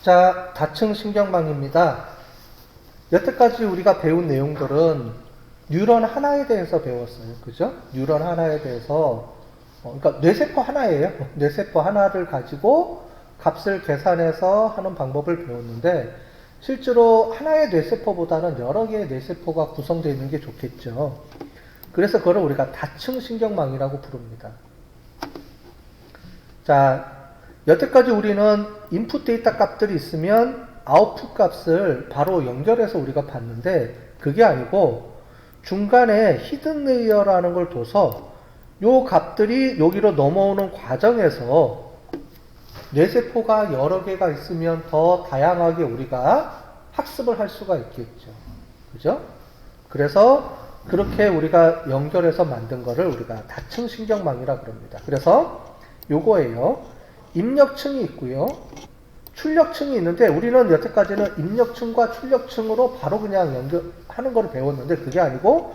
자, 다층 신경망입니다. 여태까지 우리가 배운 내용들은 뉴런 하나에 대해서 배웠어요. 그죠? 뉴런 하나에 대해서, 그러니까 뇌세포 하나예요. 뇌세포 하나를 가지고 값을 계산해서 하는 방법을 배웠는데, 실제로 하나의 뇌세포보다는 여러 개의 뇌세포가 구성되어 있는 게 좋겠죠. 그래서 그걸 우리가 다층 신경망이라고 부릅니다. 자, 여태까지 우리는 인풋 데이터 값들이 있으면 아웃풋 값을 바로 연결해서 우리가 봤는데, 그게 아니고 중간에 히든 레이어라는 걸 둬서 요 값들이 여기로 넘어오는 과정에서 뇌세포가 여러 개가 있으면 더 다양하게 우리가 학습을 할 수가 있겠죠. 그죠? 그래서 그렇게 우리가 연결해서 만든 거를 우리가 다층 신경망이라 그럽니다. 그래서 요거예요. 입력층이 있고요. 출력층이 있는데, 우리는 여태까지는 입력층과 출력층으로 바로 그냥 연결하는 걸 배웠는데, 그게 아니고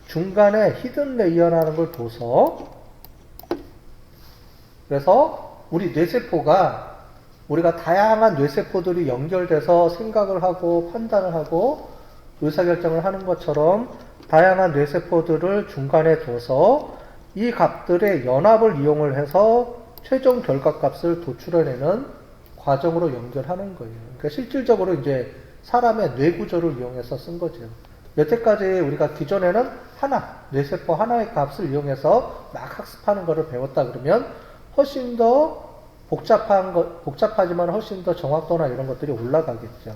중간에 히든 레이어라는 걸 둬서, 그래서 우리 뇌세포가, 우리가 다양한 뇌세포들이 연결돼서 생각을 하고 판단을 하고 의사결정을 하는 것처럼 다양한 뇌세포들을 중간에 둬서 이 값들의 연합을 이용을 해서 최종 결과값을 도출해내는 과정으로 연결하는 거예요. 그러니까 실질적으로 이제 사람의 뇌 구조를 이용해서 쓴 거죠. 여태까지 우리가 기존에는 뇌세포 하나의 값을 이용해서 막 학습하는 거를 배웠다 그러면 훨씬 더 복잡하지만 훨씬 더 정확도나 이런 것들이 올라가겠죠.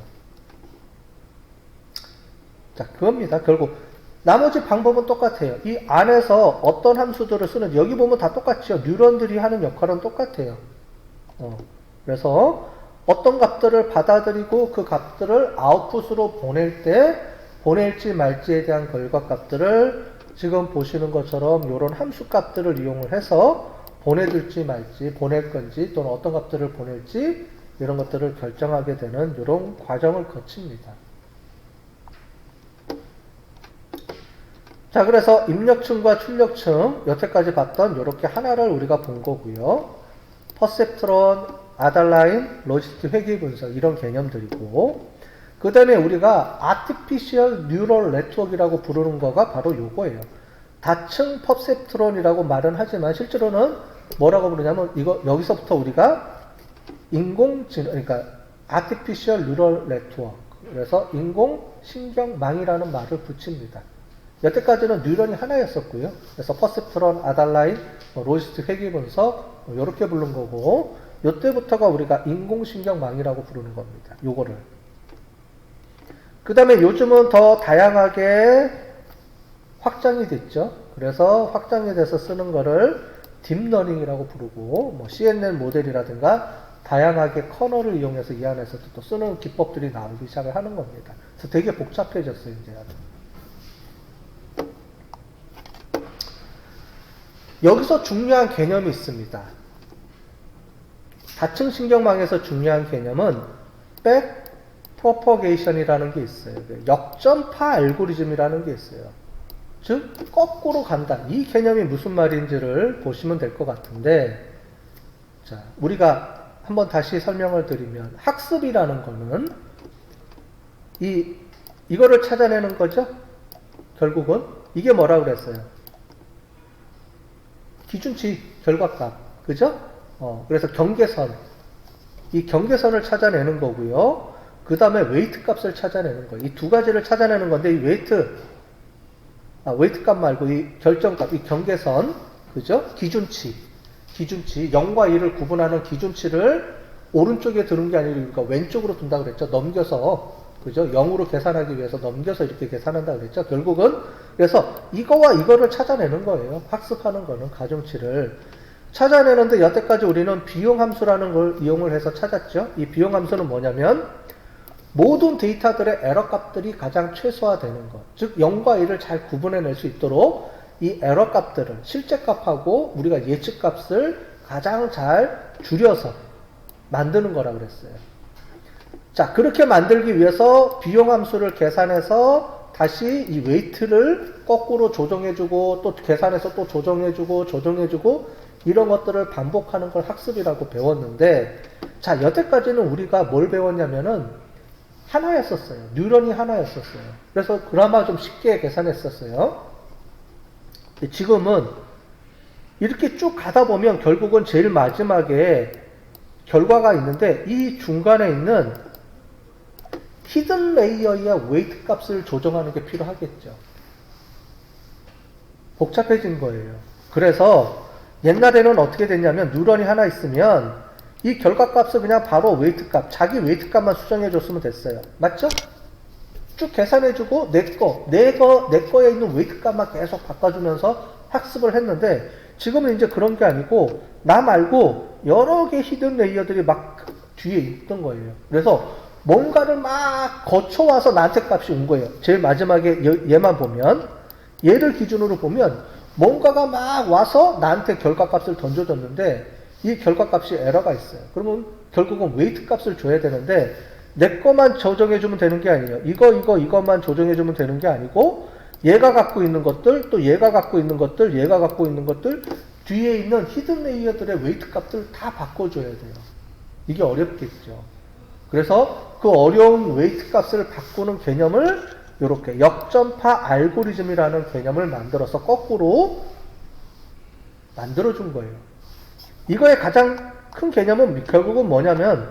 자, 그겁니다. 결국 나머지 방법은 똑같아요. 이 안에서 어떤 함수들을 쓰는지, 여기 보면 다 똑같죠. 뉴런들이 하는 역할은 똑같아요. 그래서 어떤 값들을 받아들이고 그 값들을 아웃풋으로 보낼 때 보낼지 말지에 대한 결과 값들을 지금 보시는 것처럼 이런 함수 값들을 이용을 해서 보내줄지 말지, 보낼 건지 또는 어떤 값들을 보낼지 이런 것들을 결정하게 되는 이런 과정을 거칩니다. 자, 그래서 입력층과 출력층, 여태까지 봤던 이렇게 하나를 우리가 본 거고요. 퍼셉트론, 아달라인, 로지스틱 회귀 분석 이런 개념들이고, 그 다음에 우리가 아티피셜 뉴럴 네트워크라고 부르는 거가 바로 요거예요. 다층 퍼셉트론이라고 말은 하지만 실제로는 뭐라고 부르냐면 이거 여기서부터 우리가 인공지능, 그러니까 아티피셜 뉴럴 네트워크, 그래서 인공신경망이라는 말을 붙입니다. 여태까지는 뉴런이 하나였었고요. 그래서 퍼셉트론, 아달라인, 로지스틱 회귀 분석 이렇게 부른 거고, 이때부터가 우리가 인공신경망이라고 부르는 겁니다. 요거를. 그 다음에 요즘은 더 다양하게 확장이 됐죠. 그래서 확장이 돼서 쓰는 거를 딥러닝이라고 부르고, 뭐 CNN 모델이라든가 다양하게 커널을 이용해서 이 안에서도 또 쓰는 기법들이 나오기 시작을 하는 겁니다. 그래서 되게 복잡해졌어요, 이제. 여기서 중요한 개념이 있습니다. 다층 신경망에서 중요한 개념은 백 프로퍼게이션이라는 게 있어요. 역전파 알고리즘이라는 게 있어요. 즉 거꾸로 간다. 이 개념이 무슨 말인지를 보시면 될 것 같은데, 자, 우리가 한번 다시 설명을 드리면 학습이라는 거는 이거를 찾아내는 거죠. 결국은 이게 뭐라고 그랬어요? 기준치 결과값, 그죠? 그래서 경계선, 이 경계선을 찾아내는 거고요. 그 다음에 웨이트 값을 찾아내는 거예요. 이 두 가지를 찾아내는 건데, 이 웨이트 값 말고 이 결정값, 이 경계선, 그죠? 기준치, 0과 2를 구분하는 기준치를 오른쪽에 두는 게 아니라 왼쪽으로 둔다고 그랬죠. 넘겨서, 그죠? 0으로 계산하기 위해서 넘겨서 이렇게 계산한다고 그랬죠. 결국은, 그래서 이거와 이거를 찾아내는 거예요. 학습하는 거는 가중치를. 찾아내는데 여태까지 우리는 비용함수라는 걸 이용을 해서 찾았죠. 이 비용함수는 뭐냐면 모든 데이터들의 에러 값들이 가장 최소화되는 것. 즉 0과 1을 잘 구분해낼 수 있도록 이 에러 값들을 실제 값하고 우리가 예측 값을 가장 잘 줄여서 만드는 거라고 그랬어요. 자, 그렇게 만들기 위해서 비용함수를 계산해서 다시 이 웨이트를 거꾸로 조정해주고 또 계산해서 또 조정해주고 이런 것들을 반복하는 걸 학습이라고 배웠는데, 자, 여태까지는 우리가 뭘 배웠냐면은 하나였었어요. 뉴런이 하나였었어요. 그래서 그나마 좀 쉽게 계산했었어요. 근데 지금은 이렇게 쭉 가다 보면 결국은 제일 마지막에 결과가 있는데, 이 중간에 있는 히든 레이어의 웨이트 값을 조정하는 게 필요하겠죠. 복잡해진 거예요. 그래서 옛날에는 어떻게 됐냐면 뉴런이 하나 있으면 이 결과값을 그냥 바로 웨이트 값, 자기 웨이트 값만 수정해 줬으면 됐어요. 맞죠? 쭉 계산해주고 내 거에 있는 웨이트 값만 계속 바꿔주면서 학습을 했는데, 지금은 이제 그런 게 아니고 나 말고 여러 개 히든 레이어들이 막 뒤에 있던 거예요. 그래서 뭔가를 막 거쳐와서 나한테 값이 온 거예요. 제일 마지막에 얘만 보면, 얘를 기준으로 보면 뭔가가 막 와서 나한테 결과값을 던져줬는데 이 결과값이 에러가 있어요. 그러면 결국은 웨이트 값을 줘야 되는데, 내 거만 조정해주면 되는 게 아니에요. 이것만 조정해주면 되는 게 아니고, 얘가 갖고 있는 것들, 또 얘가 갖고 있는 것들, 얘가 갖고 있는 것들, 뒤에 있는 히든 레이어들의 웨이트 값들 다 바꿔줘야 돼요. 이게 어렵겠죠. 그래서 그 어려운 웨이트 값을 바꾸는 개념을 이렇게 역전파 알고리즘이라는 개념을 만들어서 거꾸로 만들어준 거예요. 이거의 가장 큰 개념은 결국은 뭐냐면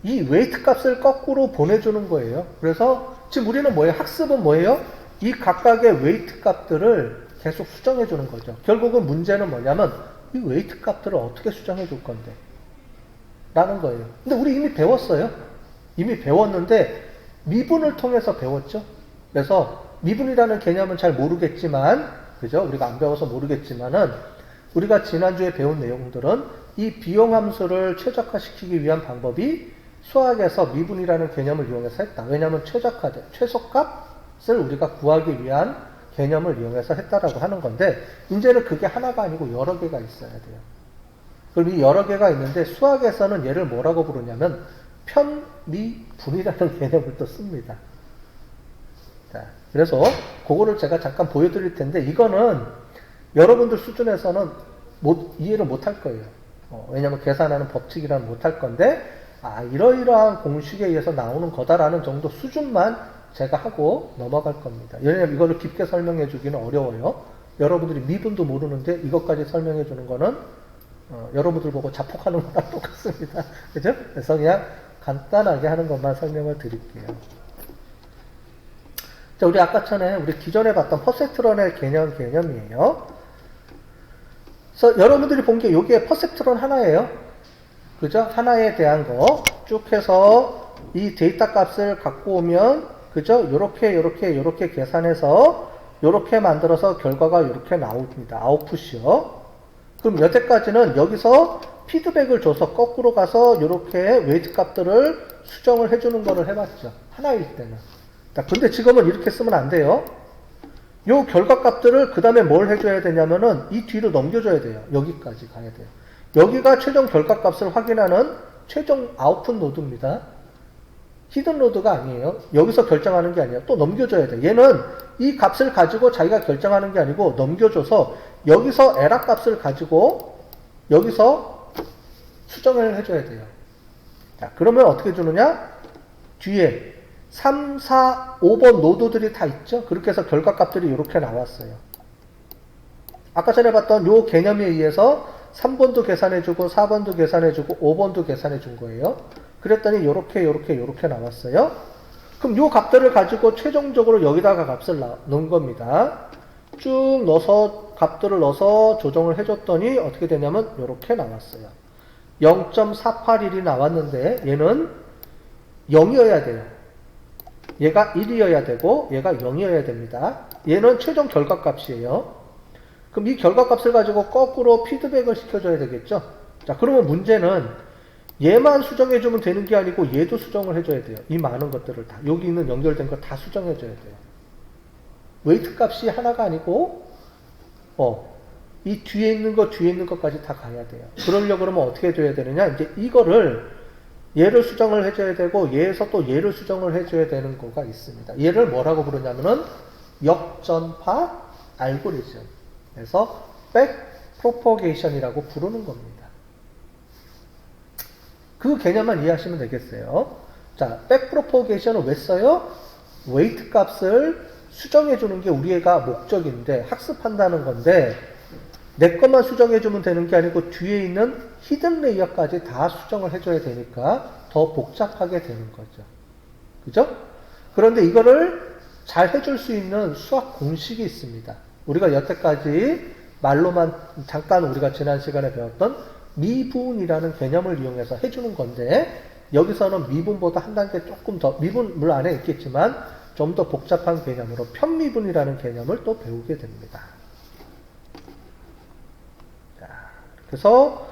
이 웨이트 값을 거꾸로 보내주는 거예요. 그래서 지금 우리는 뭐예요? 학습은 뭐예요? 이 각각의 웨이트 값들을 계속 수정해 주는 거죠. 결국은 문제는 뭐냐면 이 웨이트 값들을 어떻게 수정해 줄 건데 라는 거예요. 근데 우리 이미 배웠어요. 이미 배웠는데 미분을 통해서 배웠죠. 그래서 미분이라는 개념은 잘 모르겠지만, 그죠? 우리가 안 배워서 모르겠지만은 우리가 지난주에 배운 내용들은 이 비용함수를 최적화시키기 위한 방법이 수학에서 미분이라는 개념을 이용해서 했다. 왜냐하면 최소값을 우리가 구하기 위한 개념을 이용해서 했다라고 하는 건데, 이제는 그게 하나가 아니고 여러 개가 있어야 돼요. 그럼 이 여러 개가 있는데 수학에서는 얘를 뭐라고 부르냐면 편미분이라는 개념을 또 씁니다. 자, 그래서 그거를 제가 잠깐 보여드릴 텐데, 이거는 여러분들 수준에서는 이해를 못할 거예요. 왜냐하면 계산하는 법칙이라는 못할 건데, 이러이러한 공식에 의해서 나오는 거다라는 정도 수준만 제가 하고 넘어갈 겁니다. 왜냐하면 이거를 깊게 설명해 주기는 어려워요. 여러분들이 미분도 모르는데 이것까지 설명해 주는 거는 여러분들 보고 자폭하는 거랑 똑같습니다. 그죠? 그래서 그냥 간단하게 하는 것만 설명을 드릴게요. 자, 우리 아까 전에 우리 기존에 봤던 퍼셉트론의 개념이에요. 그래서 여러분들이 본 게 여기에 퍼셉트론 하나예요. 그죠? 하나에 대한 거 쭉 해서 이 데이터 값을 갖고 오면, 그죠? 요렇게 계산해서 요렇게 만들어서 결과가 요렇게 나옵니다. 아웃풋이요. 그럼 여태까지는 여기서 피드백을 줘서 거꾸로 가서 요렇게 웨이트 값들을 수정을 해주는 거를 해봤죠. 하나일 때는. 근데 지금은 이렇게 쓰면 안 돼요. 요 결과 값들을 그 다음에 뭘 해줘야 되냐면은 이 뒤로 넘겨줘야 돼요. 여기까지 가야 돼요. 여기가 최종 결과 값을 확인하는 최종 아웃풋 노드입니다. 히든 노드가 아니에요. 여기서 결정하는 게 아니에요. 또 넘겨줘야 돼요. 얘는 이 값을 가지고 자기가 결정하는 게 아니고 넘겨줘서 여기서 에러 값을 가지고 여기서 수정을 해줘야 돼요. 자, 그러면 어떻게 주느냐? 뒤에 3, 4, 5번 노드들이 다 있죠? 그렇게 해서 결과 값들이 이렇게 나왔어요. 아까 전에 봤던 요 개념에 의해서 3번도 계산해주고 4번도 계산해주고 5번도 계산해준 거예요. 그랬더니 요렇게 나왔어요. 그럼 요 값들을 가지고 최종적으로 여기다가 값을 넣은 겁니다. 쭉 넣어서 값들을 넣어서 조정을 해줬더니 어떻게 되냐면 요렇게 나왔어요. 0.481이 나왔는데 얘는 0이어야 돼요. 얘가 1이어야 되고 얘가 0이어야 됩니다. 얘는 최종 결과 값이에요. 그럼 이 결과 값을 가지고 거꾸로 피드백을 시켜줘야 되겠죠. 자, 그러면 문제는 얘만 수정해주면 되는 게 아니고 얘도 수정을 해줘야 돼요. 이 많은 것들을 다, 여기 있는 연결된 거 다 수정해줘야 돼요. 웨이트 값이 하나가 아니고 이 뒤에 있는 것까지 다 가야 돼요. 그러려고 그러면 어떻게 해줘야 되느냐? 이제 이거를 얘를 수정을 해줘야 되고 얘에서 또 얘를 수정을 해줘야 되는 거가 있습니다. 얘를 뭐라고 부르냐면은 역전파 알고리즘. 그래서 propagation이라고 부르는 겁니다. 그 개념만 이해하시면 되겠어요. 자, backpropagation을 왜 써요? weight 값을 수정해주는 게 우리가 목적인데, 학습한다는 건데, 내 것만 수정해주면 되는 게 아니고 뒤에 있는 히든 레이어까지 다 수정을 해줘야 되니까 더 복잡하게 되는 거죠. 그죠? 그런데 이거를 잘 해줄 수 있는 수학 공식이 있습니다. 우리가 여태까지 말로만 잠깐 우리가 지난 시간에 배웠던 미분이라는 개념을 이용해서 해주는 건데, 여기서는 미분보다 한 단계 조금 더, 미분 물 안에 있겠지만 좀 더 복잡한 개념으로 편미분이라는 개념을 또 배우게 됩니다. 자, 그래서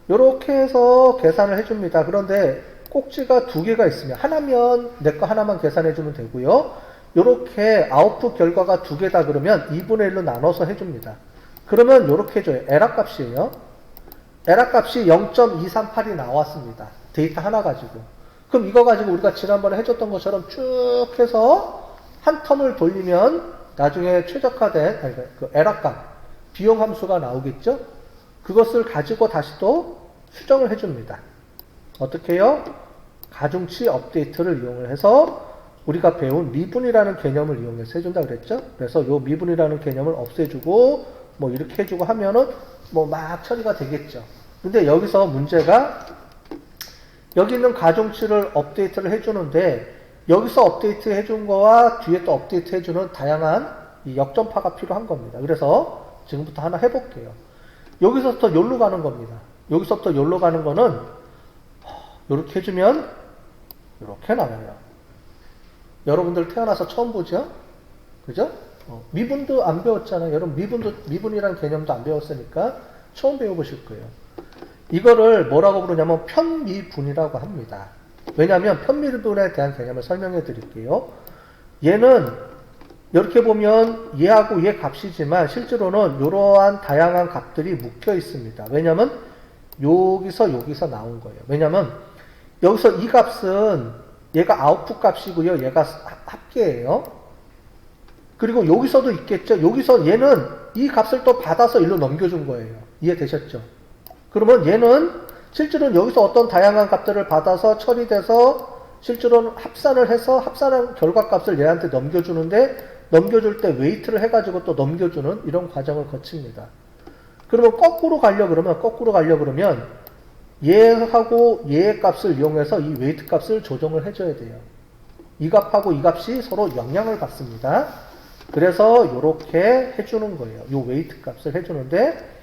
이렇게 해서 계산을 해줍니다. 그런데 꼭지가 두 개가 있으면 하나면 내 거 하나만 계산해주면 되고요. 이렇게 아웃풋 결과가 두 개다 그러면 2분의 1로 나눠서 해줍니다. 그러면 이렇게 해줘요. 에라 값이에요. 에라 값이 0.238이 나왔습니다. 데이터 하나 가지고. 그럼 이거 가지고 우리가 지난번에 해줬던 것처럼 쭉 해서 한 텀을 돌리면 나중에 최적화된 그 에라 값, 비용 함수가 나오겠죠? 그것을 가지고 다시 또 수정을 해줍니다. 어떻게 해요? 가중치 업데이트를 이용을 해서 우리가 배운 미분이라는 개념을 이용해서 해준다 그랬죠? 그래서 이 미분이라는 개념을 없애주고 뭐 이렇게 해주고 하면은 뭐 막 처리가 되겠죠. 근데 여기서 문제가 여기 있는 가중치를 업데이트를 해주는데 여기서 업데이트 해준 거와 뒤에 또 업데이트 해주는 다양한 이 역전파가 필요한 겁니다. 그래서 지금부터 하나 해볼게요. 여기서부터 여기로 가는 겁니다. 여기서부터 여기로 가는 거는 이렇게 해주면 이렇게 나와요. 여러분들 태어나서 처음 보죠? 그죠? 미분도 안 배웠잖아요. 여러분 미분이라는 개념도 안 배웠으니까 처음 배워보실 거예요. 이거를 뭐라고 부르냐면 편미분이라고 합니다. 왜냐하면 편미분에 대한 개념을 설명해 드릴게요. 얘는 이렇게 보면 얘하고 얘 값이지만 실제로는 이러한 다양한 값들이 묶여 있습니다. 왜냐하면 여기서 나온 거예요. 왜냐하면 여기서 이 값은 얘가 아웃풋 값이고요. 얘가 합계예요. 그리고 여기서도 있겠죠. 여기서 얘는 이 값을 또 받아서 일로 넘겨준 거예요. 이해되셨죠? 그러면 얘는 실제로는 여기서 어떤 다양한 값들을 받아서 처리돼서 실제로는 합산을 해서 합산한 결과값을 얘한테 넘겨주는데 넘겨줄 때 웨이트를 해가지고 또 넘겨주는 이런 과정을 거칩니다. 그러면 거꾸로 가려고 그러면 얘하고 얘의 값을 이용해서 이 웨이트 값을 조정을 해줘야 돼요. 이 값하고 이 값이 서로 영향을 받습니다. 그래서 이렇게 해주는 거예요. 이 웨이트 값을 해주는데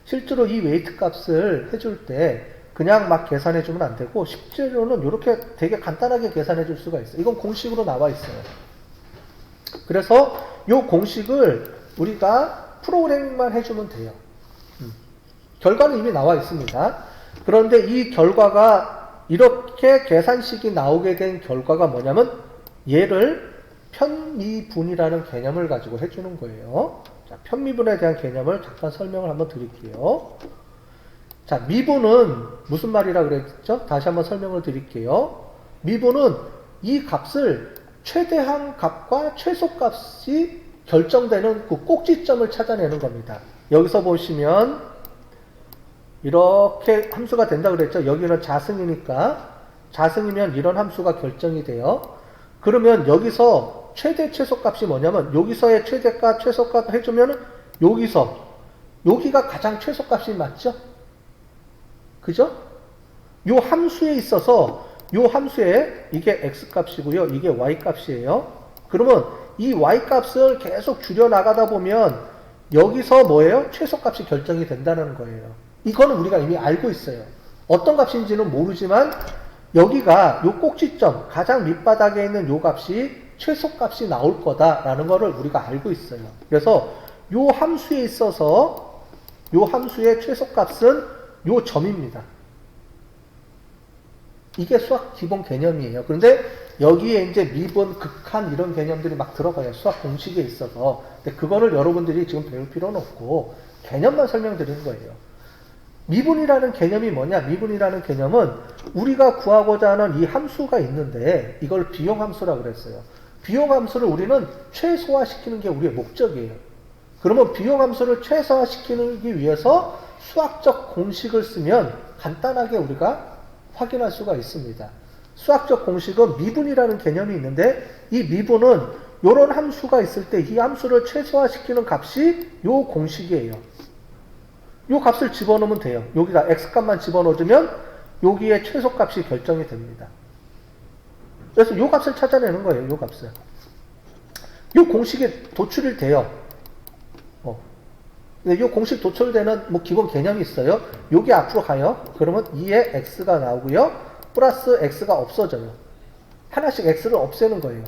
실제로 이 웨이트 값을 해줄 때 그냥 막 계산해주면 안 되고 실제로는 이렇게 되게 간단하게 계산해줄 수가 있어요. 이건 공식으로 나와 있어요. 그래서 이 공식을 우리가 프로그래밍만 해주면 돼요. 결과는 이미 나와 있습니다. 그런데 이 결과가 이렇게 계산식이 나오게 된 결과가 뭐냐면 얘를 편미분이라는 개념을 가지고 해주는 거예요. 자, 편미분에 대한 개념을 잠깐 설명을 한번 드릴게요. 자, 미분은 무슨 말이라 그랬죠? 다시 한번 설명을 드릴게요. 미분은 이 값을 최대한 값과 최소값이 결정되는 그 꼭지점을 찾아내는 겁니다. 여기서 보시면 이렇게 함수가 된다고 그랬죠? 여기는 자승이니까 자승이면 이런 함수가 결정이 돼요. 그러면 여기서 최대 최소값이 뭐냐면 여기서의 최대값 최소값 해주면 여기가 가장 최소값이 맞죠? 그죠? 요 함수에 있어서 요 함수에 이게 x값이고요. 이게 y값이에요. 그러면 이 y값을 계속 줄여나가다 보면 여기서 뭐예요? 최소값이 결정이 된다는 거예요. 이거는 우리가 이미 알고 있어요. 어떤 값인지는 모르지만 여기가 요 꼭지점, 가장 밑바닥에 있는 요 값이 최소값이 나올 거다라는 거를 우리가 알고 있어요. 그래서 요 함수에 있어서 요 함수의 최소값은 요 점입니다. 이게 수학 기본 개념이에요. 그런데 여기에 이제 미분, 극한 이런 개념들이 막 들어가요. 수학 공식에 있어서. 근데 그거를 여러분들이 지금 배울 필요는 없고 개념만 설명드리는 거예요. 미분이라는 개념이 뭐냐? 미분이라는 개념은 우리가 구하고자 하는 이 함수가 있는데 이걸 비용함수라고 그랬어요. 비용함수를 우리는 최소화시키는 게 우리의 목적이에요. 그러면 비용 함수를 최소화시키기 위해서 수학적 공식을 쓰면 간단하게 우리가 확인할 수가 있습니다. 수학적 공식은 미분이라는 개념이 있는데 이 미분은 이런 함수가 있을 때 이 함수를 최소화시키는 값이 이 공식이에요. 이 값을 집어넣으면 돼요. 여기다 x값만 집어넣어주면 여기에 최소값이 결정이 됩니다. 그래서 이 값을 찾아내는 거예요. 이 값을. 이 공식에 도출이 돼요. 근데 이 공식 도출되는 뭐 기본 개념이 있어요. 여기 앞으로 가요. 그러면 2에 x가 나오고요. 플러스 x가 없어져요. 하나씩 x를 없애는 거예요.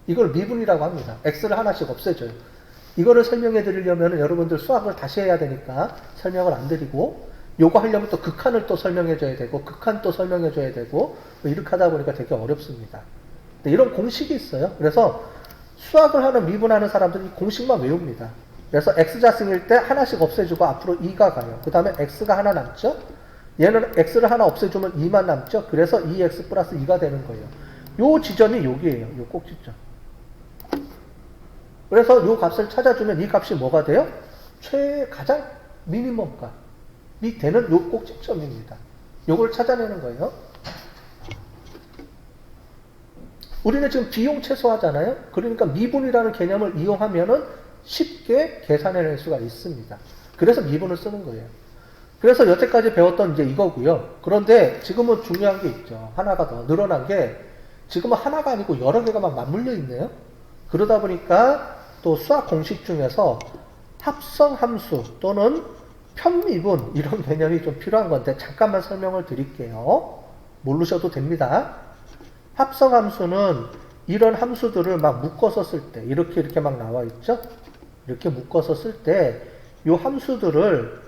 이걸 미분이라고 합니다. x를 하나씩 없애줘요. 이거를 설명해 드리려면 여러분들 수학을 다시 해야 되니까 설명을 안 드리고, 요거 하려면 또 극한을 또 설명해 줘야 되고, 극한 또 설명해 줘야 되고, 이렇게 하다 보니까 되게 어렵습니다. 근데 이런 공식이 있어요. 그래서 수학을 하는 미분하는 사람들은 이 공식만 외웁니다. 그래서 x자승일 때 하나씩 없애주고 앞으로 2가 가요. 그 다음에 x가 하나 남죠? 얘는 x를 하나 없애주면 2만 남죠? 그래서 2x 플러스 2가 되는 거예요. 요 지점이 여기에요. 요 꼭지점. 그래서 요 값을 찾아주면 이 값이 뭐가 돼요? 가장 미니멈 값이 되는 요 꼭지점입니다. 요걸 찾아내는 거예요. 우리는 지금 비용 최소화잖아요. 그러니까 미분이라는 개념을 이용하면은 쉽게 계산해낼 수가 있습니다. 그래서 미분을 쓰는 거예요. 그래서 여태까지 배웠던 이제 이거고요. 그런데 지금은 중요한 게 있죠. 하나가 더 늘어난 게 지금은 하나가 아니고 여러 개가 막 맞물려 있네요. 그러다 보니까 또 수학 공식 중에서 합성함수 또는 편미분 이런 개념이 좀 필요한 건데 잠깐만 설명을 드릴게요. 모르셔도 됩니다. 합성함수는 이런 함수들을 막 묶어서 쓸 때 이렇게 막 나와 있죠. 이렇게 묶어서 쓸 때 이 함수들을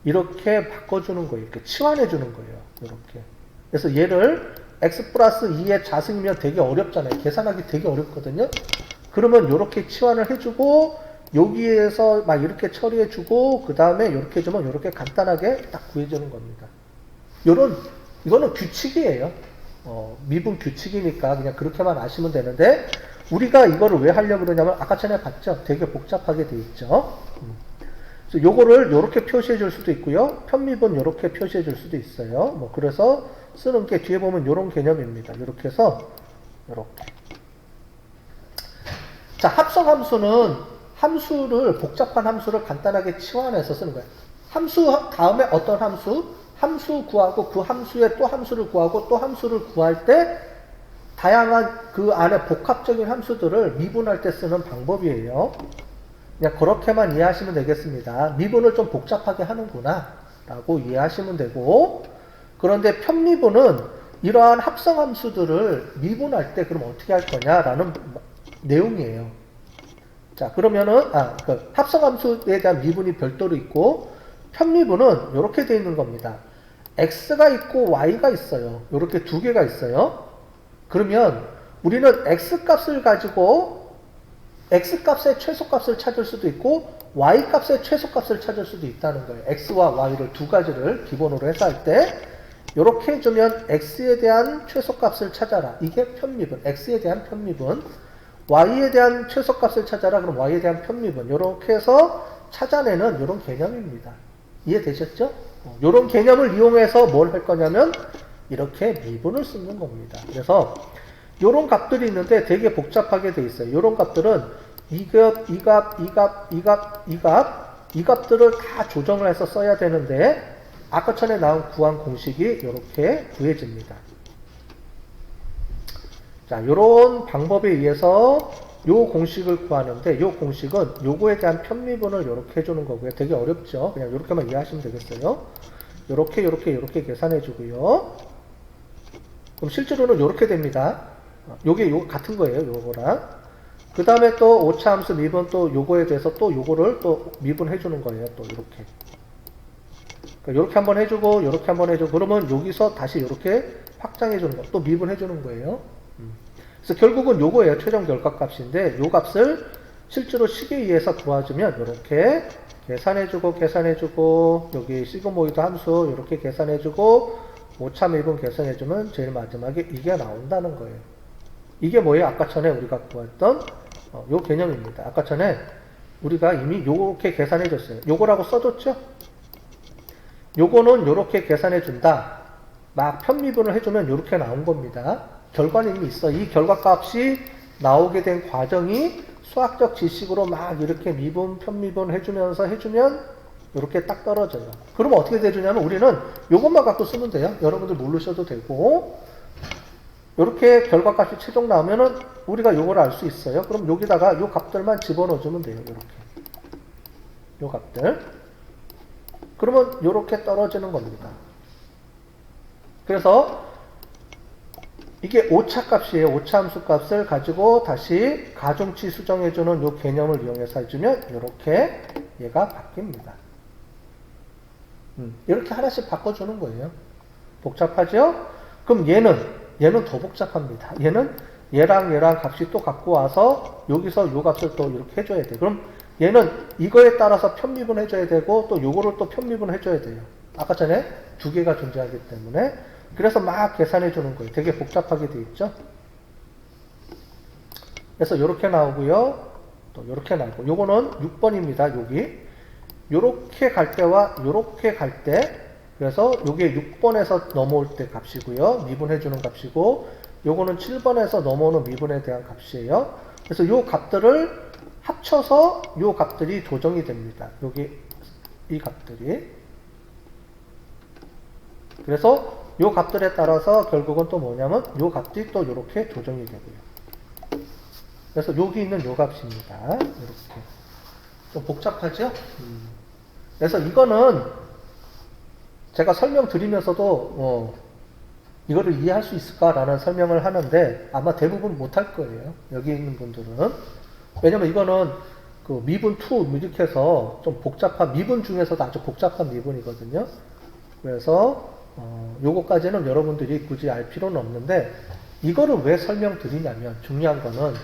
이렇게 바꿔주는 거예요. 이렇게 치환해 주는 거예요. 이렇게. 그래서 얘를 x 플러스 2의 자승이면 되게 어렵잖아요. 계산하기 되게 어렵거든요. 그러면 이렇게 치환을 해주고 여기에서 막 이렇게 처리해주고 그 다음에 이렇게 해주면 이렇게 간단하게 딱 구해주는 겁니다. 이거는 규칙이에요. 미분 규칙이니까 그냥 그렇게만 아시면 되는데 우리가 이거를 왜 하려고 그러냐면 아까 전에 봤죠? 되게 복잡하게 돼 있죠. 그래서 요거를 이렇게 표시해 줄 수도 있고요. 편미분 이렇게 표시해 줄 수도 있어요. 뭐 그래서 쓰는 게 뒤에 보면 이런 개념입니다. 이렇게 해서 이렇게. 자, 합성함수는 복잡한 함수를 간단하게 치환해서 쓰는 거예요. 함수 다음에 어떤 함수 구하고 그 함수에 또 함수를 구하고 또 함수를 구할 때 다양한 그 안에 복합적인 함수들을 미분할 때 쓰는 방법이에요. 그냥 그렇게만 이해하시면 되겠습니다. 미분을 좀 복잡하게 하는구나 라고 이해하시면 되고, 그런데 편미분은 이러한 합성함수들을 미분할 때 그럼 어떻게 할 거냐라는 내용이에요. 자, 그러면은 그 합성함수에 대한 미분이 별도로 있고 편미분은 이렇게 되어 있는 겁니다. x가 있고 y가 있어요. 이렇게 두 개가 있어요. 그러면 우리는 x값을 가지고 x값의 최소값을 찾을 수도 있고 y값의 최소값을 찾을 수도 있다는 거예요. x와 y를 두 가지를 기본으로 해서 할 때 이렇게 해주면 x에 대한 최소값을 찾아라. 이게 편미분. x에 대한 편미분. y에 대한 최소값을 찾아라. 그럼 y에 대한 편미분. 이렇게 해서 찾아내는 이런 개념입니다. 이해되셨죠? 이런 개념을 이용해서 뭘 할 거냐면 이렇게 미분을 쓰는 겁니다. 그래서 이런 값들이 있는데 되게 복잡하게 돼 있어요. 이런 값들은 이 값들을 다 조정을 해서 써야 되는데 아까 전에 나온 구한 공식이 이렇게 구해집니다. 자, 이런 방법에 의해서 요 공식을 구하는데 요 공식은 요거에 대한 편미분을 이렇게 해주는 거고요. 되게 어렵죠? 그냥 이렇게만 이해하시면 되겠어요. 이렇게 계산해 주고요. 그럼 실제로는 이렇게 됩니다. 요게 같은 거예요. 요거랑. 그 다음에 또 오차함수 미분 또 요거에 대해서 또 요거를 또 미분해 주는 거예요. 또 이렇게. 그러니까 요렇게 한번 해주고 요렇게 한번 해주고 그러면 여기서 다시 요렇게 확장해 주는 거. 또 미분해 주는 거예요. 그래서 결국은 요거예요. 최종 결과값인데 요 값을 실제로 식에 의해서 구해주면 이렇게 계산해주고 여기 시그모이드 함수 이렇게 계산해주고 오차 미분 계산해주면 제일 마지막에 이게 나온다는 거예요. 이게 뭐예요? 아까 전에 우리가 구했던 요 개념입니다. 아까 전에 우리가 이미 요렇게 계산해 줬어요. 요거라고 써줬죠? 요거는 요렇게 계산해 준다. 막 편미분을 해주면 요렇게 나온 겁니다. 결과는 이미 있어. 이 결과값이 나오게 된 과정이 수학적 지식으로 막 이렇게 미분, 편미분 해주면 이렇게 딱 떨어져요. 그러면 어떻게 돼주냐면 우리는 요것만 갖고 쓰면 돼요. 여러분들 모르셔도 되고 이렇게 결과값이 최종 나오면은 우리가 요걸 알 수 있어요. 그럼 여기다가 요 값들만 집어넣어주면 돼요. 이렇게 요 값들. 그러면 요렇게 떨어지는 겁니다. 그래서 이게 오차값이에요. 오차함수 값을 가지고 다시 가중치 수정해주는 요 개념을 이용해서 해주면 이렇게 얘가 바뀝니다. 이렇게 하나씩 바꿔주는 거예요. 복잡하죠? 그럼 얘는 더 복잡합니다. 얘랑 값이 또 갖고 와서 여기서 요 값을 또 이렇게 해줘야 돼요. 그럼 얘는 이거에 따라서 편미분 해줘야 되고 또 요거를 또 편미분 해줘야 돼요. 아까 전에 두 개가 존재하기 때문에. 그래서 막 계산해 주는 거예요. 되게 복잡하게 돼 있죠? 그래서 요렇게 나오고요. 또 요렇게 나오고. 요거는 6번입니다. 여기. 요렇게 갈 때와 요렇게 갈 때. 그래서 요게 6번에서 넘어올 때 값이고요. 미분해 주는 값이고. 요거는 7번에서 넘어오는 미분에 대한 값이에요. 그래서 요 값들을 합쳐서 요 값들이 조정이 됩니다. 여기 이 값들이. 그래서 요 값들에 따라서 결국은 또 뭐냐면 요 값이 또 이렇게 조정이 되고요. 그래서 여기 있는 요 값입니다. 이렇게. 좀 복잡하죠? 그래서 이거는 제가 설명드리면서도 이거를 이해할 수 있을까라는 설명을 하는데 아마 대부분 못할 거예요. 여기 있는 분들은. 왜냐면 이거는 그 미분 2 이렇게 해서 좀 복잡한 미분 중에서도 아주 복잡한 미분이거든요. 그래서 요거까지는 여러분들이 굳이 알 필요는 없는데 이거를 왜 설명드리냐면 중요한 거는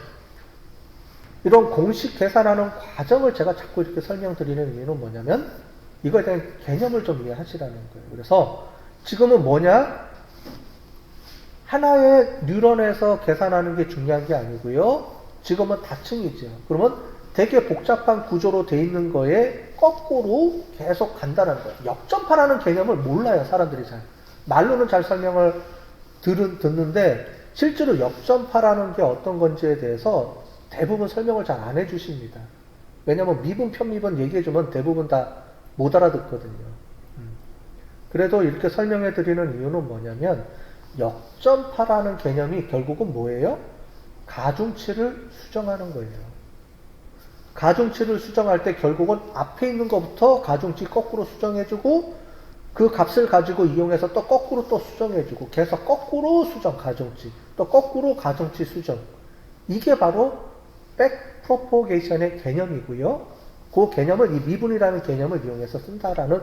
이런 공식 계산하는 과정을 제가 자꾸 이렇게 설명드리는 이유는 뭐냐면 이거에 대한 개념을 좀 이해하시라는 거예요. 그래서 지금은 뭐냐? 하나의 뉴런에서 계산하는 게 중요한 게 아니고요. 지금은 다층이죠. 그러면 되게 복잡한 구조로 돼 있는 거에 거꾸로 계속 간다는 거예요. 역전파라는 개념을 몰라요, 사람들이 잘. 말로는 잘 설명을 듣는데 실제로 역전파라는 게 어떤 건지에 대해서 대부분 설명을 잘 안 해주십니다. 왜냐면 미분, 편미분 얘기해주면 대부분 다 못 알아듣거든요. 그래도 이렇게 설명해 드리는 이유는 뭐냐면 역전파라는 개념이 결국은 뭐예요? 가중치를 수정하는 거예요. 가중치를 수정할 때 결국은 앞에 있는 것부터 가중치 거꾸로 수정해주고 그 값을 가지고 이용해서 또 거꾸로 또 수정해주고 계속 거꾸로 수정 가중치 또 거꾸로 가중치 수정 이게 바로 백 프로포게이션의 개념이고요. 그 개념을 이 미분이라는 개념을 이용해서 쓴다라는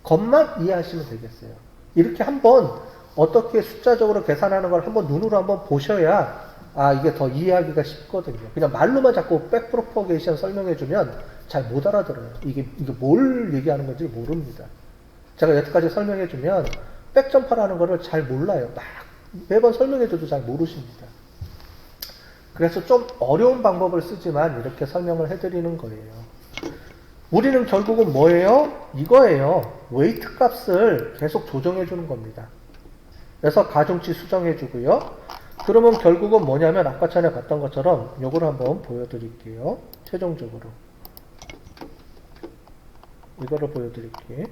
것만 이해하시면 되겠어요. 이렇게 한번 어떻게 숫자적으로 계산하는 걸 한번 눈으로 한번 보셔야 이게 더 이해하기가 쉽거든요. 그냥 말로만 자꾸 백프로포게이션 설명해주면 잘 못 알아들어요. 이게 뭘 얘기하는 건지 모릅니다. 제가 여태까지 설명해주면 백점파라는 거를 잘 몰라요. 막 매번 설명해줘도 잘 모르십니다. 그래서 좀 어려운 방법을 쓰지만 이렇게 설명을 해드리는 거예요. 우리는 결국은 뭐예요? 이거예요. 웨이트 값을 계속 조정해주는 겁니다. 그래서 가중치 수정해주고요. 그러면 결국은 뭐냐면 아까 전에 봤던 것처럼 요걸 한번 보여드릴게요. 최종적으로 이거를 보여드릴게요.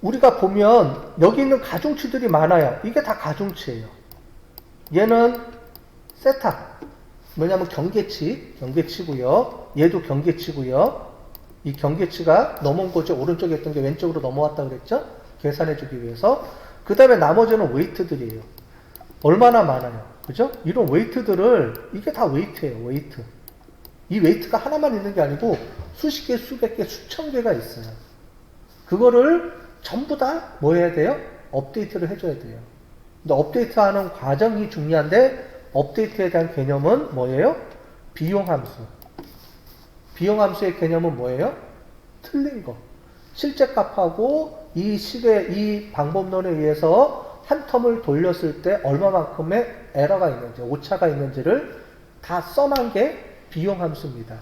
우리가 보면 여기 있는 가중치들이 많아요. 이게 다 가중치예요. 얘는 세타 뭐냐면 경계치고요. 얘도 경계치고요. 이 경계치가 넘어온 거죠. 오른쪽에 있던 게 왼쪽으로 넘어왔다 그랬죠? 계산해주기 위해서. 그 다음에 나머지는 웨이트들이에요. 얼마나 많아요. 그죠? 이런 웨이트들을, 이게 다 웨이트예요. 웨이트. 이 웨이트가 하나만 있는 게 아니고 수십 개, 수백 개, 수천 개가 있어요. 그거를 전부 다 뭐 해야 돼요? 업데이트를 해줘야 돼요. 근데 업데이트하는 과정이 중요한데 업데이트에 대한 개념은 뭐예요? 비용함수. 비용함수의 개념은 뭐예요? 틀린 거. 실제 값하고 이 방법론에 의해서 한 텀을 돌렸을 때 얼마만큼의 에러가 있는지, 오차가 있는지를 다 써만 게 비용 함수입니다.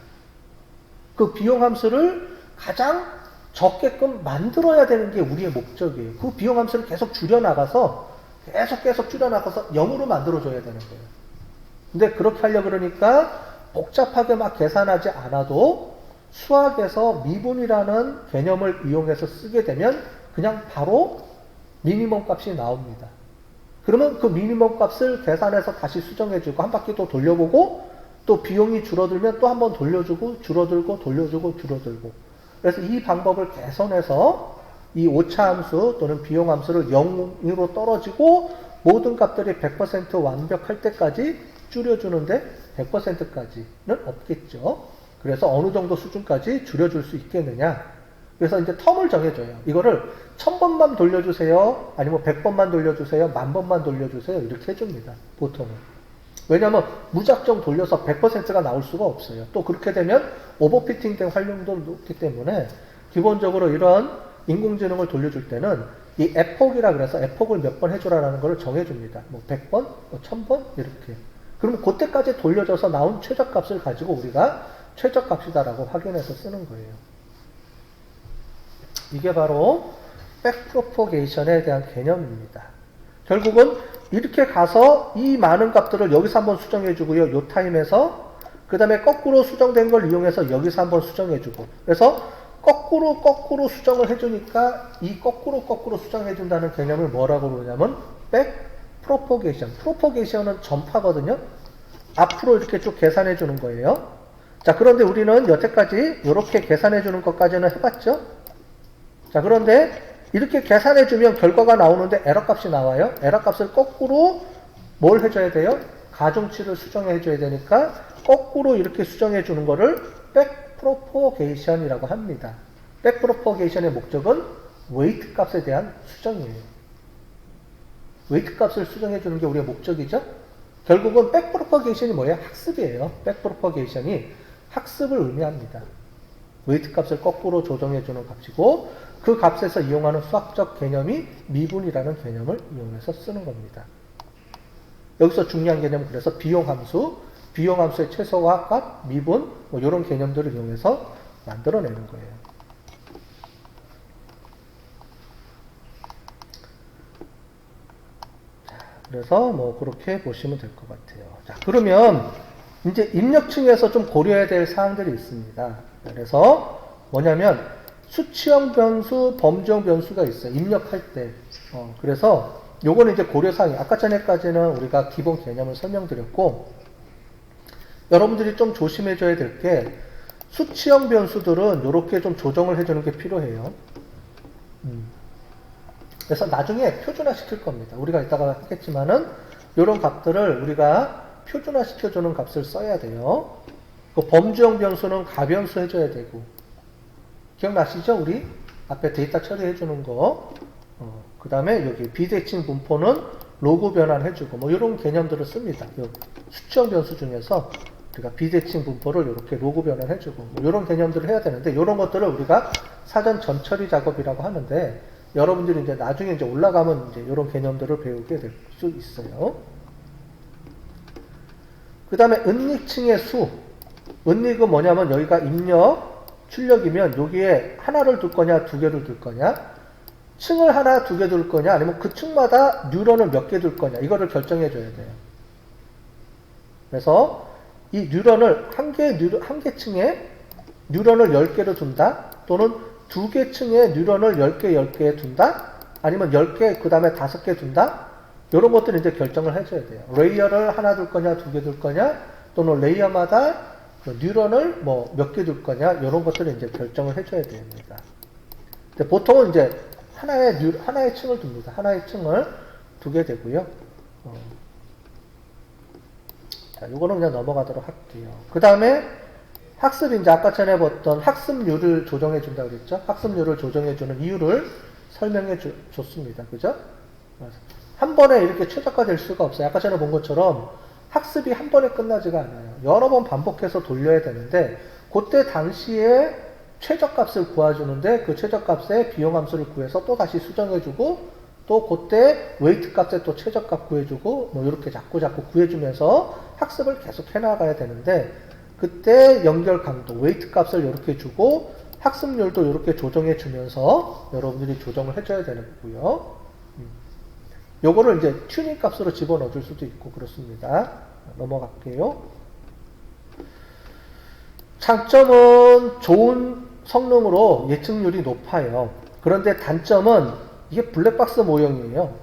그 비용 함수를 가장 적게끔 만들어야 되는 게 우리의 목적이에요. 그 비용 함수를 계속 줄여나가서 계속 줄여나가서 0으로 만들어줘야 되는 거예요. 근데 그렇게 하려고 그러니까 복잡하게 막 계산하지 않아도 수학에서 미분이라는 개념을 이용해서 쓰게 되면 그냥 바로 미니멈 값이 나옵니다. 그러면 그 미니멈 값을 계산해서 다시 수정해주고 한 바퀴 또 돌려보고 또 비용이 줄어들면 또 한 번 돌려주고 줄어들고 돌려주고 줄어들고. 그래서 이 방법을 개선해서 이 오차 함수 또는 비용 함수를 0으로 떨어지고 모든 값들이 100% 완벽할 때까지 줄여주는데 100%까지는 없겠죠. 그래서 어느 정도 수준까지 줄여줄 수 있겠느냐. 그래서 이제 텀을 정해줘요. 이거를 1000번만 돌려주세요. 아니면 100번만 돌려주세요. 10,000번만 돌려주세요. 이렇게 해줍니다. 보통은. 왜냐하면 무작정 돌려서 100%가 나올 수가 없어요. 또 그렇게 되면 오버피팅 된 활용도 높기 때문에 기본적으로 이런 인공지능을 돌려줄 때는 이 에폭이라 그래서 에폭을 몇 번 해주라는 걸 정해줍니다. 뭐 100번, 뭐 1000번 이렇게. 그러면 그때까지 돌려줘서 나온 최저값을 가지고 우리가 최저값이다라고 확인해서 쓰는 거예요. 이게 바로 백프로포게이션에 대한 개념입니다. 결국은 이렇게 가서 이 많은 값들을 여기서 한번 수정해주고요. 요 타임에서 그 다음에 거꾸로 수정된 걸 이용해서 여기서 한번 수정해주고 그래서 거꾸로 수정을 해주니까 이 거꾸로 수정해준다는 개념을 뭐라고 그러냐면 백프로포게이션. 프로포게이션은 전파거든요. 앞으로 이렇게 쭉 계산해주는 거예요. 자, 그런데 우리는 여태까지 이렇게 계산해주는 것까지는 해봤죠? 자, 그런데 이렇게 계산해주면 결과가 나오는데 에러 값이 나와요. 에러 값을 거꾸로 뭘 해줘야 돼요? 가중치를 수정해줘야 되니까 거꾸로 이렇게 수정해주는 거를 백프로포게이션이라고 합니다. 백프로포게이션의 목적은 웨이트 값에 대한 수정이에요. 웨이트 값을 수정해주는 게 우리의 목적이죠? 결국은 백프로포게이션이 뭐예요? 학습이에요. 백프로포게이션이 학습을 의미합니다. 웨이트 값을 거꾸로 조정해주는 값이고 그 값에서 이용하는 수학적 개념이 미분이라는 개념을 이용해서 쓰는 겁니다. 여기서 중요한 개념은 그래서 비용함수, 비용함수의 최소화 값, 미분 뭐 이런 개념들을 이용해서 만들어내는 거예요. 자, 그래서 뭐 그렇게 보시면 될 것 같아요. 자, 그러면 이제 입력층에서 좀 고려해야 될 사항들이 있습니다. 그래서 뭐냐면 수치형 변수, 범주형 변수가 있어요. 입력할 때. 그래서 요거는 이제 고려사항이 아까 전에까지는 우리가 기본 개념을 설명드렸고 여러분들이 좀 조심해줘야 될 게 수치형 변수들은 이렇게 좀 조정을 해주는 게 필요해요. 그래서 나중에 표준화 시킬 겁니다. 우리가 이따가 하겠지만은 이런 값들을 우리가 표준화 시켜주는 값을 써야 돼요. 그 범주형 변수는 가변수 해줘야 되고 기억나시죠? 우리 앞에 데이터 처리해주는 거. 그 다음에 여기 비대칭 분포는 로그 변환해주고 뭐 이런 개념들을 씁니다. 수치형 변수 중에서 우리가 비대칭 분포를 이렇게 로그 변환해주고 뭐 이런 개념들을 해야 되는데 이런 것들을 우리가 사전 전처리 작업이라고 하는데 여러분들이 이제 나중에 이제 올라가면 이제 이런 개념들을 배우게 될 수 있어요. 그 다음에 은닉층의 수. 은닉은 뭐냐면 여기가 입력 출력이면 여기에 하나를 둘 거냐 두 개를 둘 거냐 층을 하나 두 개 둘 거냐 아니면 그 층마다 뉴런을 몇 개 둘 거냐 이거를 결정해 줘야 돼요. 그래서 이 뉴런을 한 개 층에 뉴런을 10개로 둔다 또는 두 개 층에 뉴런을 10개 둔다 아니면 10개 그 다음에 5개 둔다 이런 것들을 이제 결정을 해줘야 돼요. 레이어를 하나 둘 거냐 두 개 둘 거냐 또는 레이어마다 뉴런을 뭐 몇 개 둘 거냐 이런 것들을 이제 결정을 해줘야 됩니다. 근데 보통은 이제 하나의 층을 둡니다. 하나의 층을 두게 되고요. 자, 요거는 그냥 넘어가도록 할게요. 그 다음에 학습 이제 아까 전에 봤던 학습률을 조정해 준다고 그랬죠? 학습률을 조정해 주는 이유를 설명해 줬습니다. 그죠? 한 번에 이렇게 최저가 될 수가 없어요. 아까 전에 본 것처럼 학습이 한 번에 끝나지가 않아요. 여러 번 반복해서 돌려야 되는데 그때 당시에 최저값을 구해주는데 그 최저값의 비용함수를 구해서 또 다시 수정해주고 또 그때 웨이트 값에 또 최저값 구해주고 뭐 이렇게 자꾸 구해주면서 학습을 계속 해나가야 되는데 그때 연결 강도, 웨이트 값을 이렇게 주고 학습률도 이렇게 조정해 주면서 여러분들이 조정을 해줘야 되는 거고요. 요거를 이제 튜닝 값으로 집어넣어 줄 수도 있고 그렇습니다. 넘어갈게요. 장점은 좋은 성능으로 예측률이 높아요. 그런데 단점은 이게 블랙박스 모형이에요.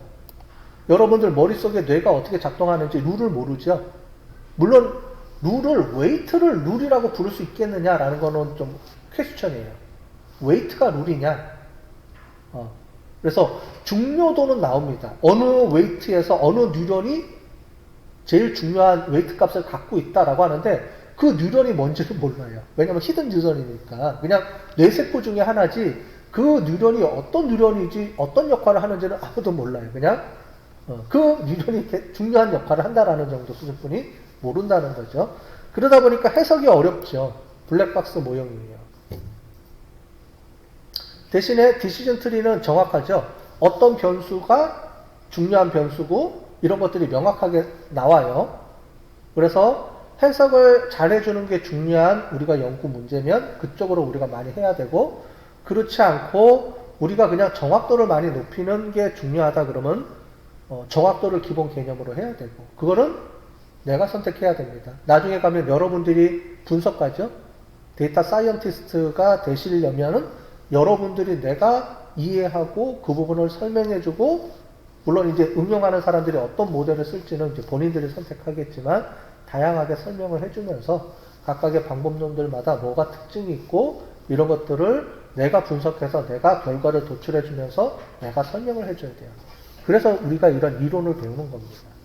여러분들 머릿속에 뇌가 어떻게 작동하는지 룰을 모르죠. 물론 룰을 웨이트를 룰이라고 부를 수 있겠느냐라는 거는 좀 퀘스천이에요. 웨이트가 룰이냐? 그래서 중요도는 나옵니다. 어느 웨이트에서 어느 뉴런이 제일 중요한 웨이트 값을 갖고 있다라고 하는데 그 뉴런이 뭔지는 몰라요. 왜냐면 히든 뉴런이니까. 그냥 뇌세포 중에 하나지 그 뉴런이 어떤 뉴런이지 어떤 역할을 하는지는 아무도 몰라요. 그냥 그 뉴런이 중요한 역할을 한다라는 정도 수준뿐이 모른다는 거죠. 그러다 보니까 해석이 어렵죠. 블랙박스 모형이에요. 대신에 디시전 트리는 정확하죠. 어떤 변수가 중요한 변수고 이런 것들이 명확하게 나와요. 그래서 해석을 잘 해주는 게 중요한 우리가 연구 문제면 그쪽으로 우리가 많이 해야 되고 그렇지 않고 우리가 그냥 정확도를 많이 높이는 게 중요하다 그러면 정확도를 기본 개념으로 해야 되고 그거는 내가 선택해야 됩니다. 나중에 가면 여러분들이 분석가죠. 데이터 사이언티스트가 되시려면은 여러분들이 내가 이해하고 그 부분을 설명해주고 물론 이제 응용하는 사람들이 어떤 모델을 쓸지는 이제 본인들이 선택하겠지만 다양하게 설명을 해주면서 각각의 방법론들마다 뭐가 특징이 있고 이런 것들을 내가 분석해서 내가 결과를 도출해주면서 내가 설명을 해줘야 돼요. 그래서 우리가 이런 이론을 배우는 겁니다.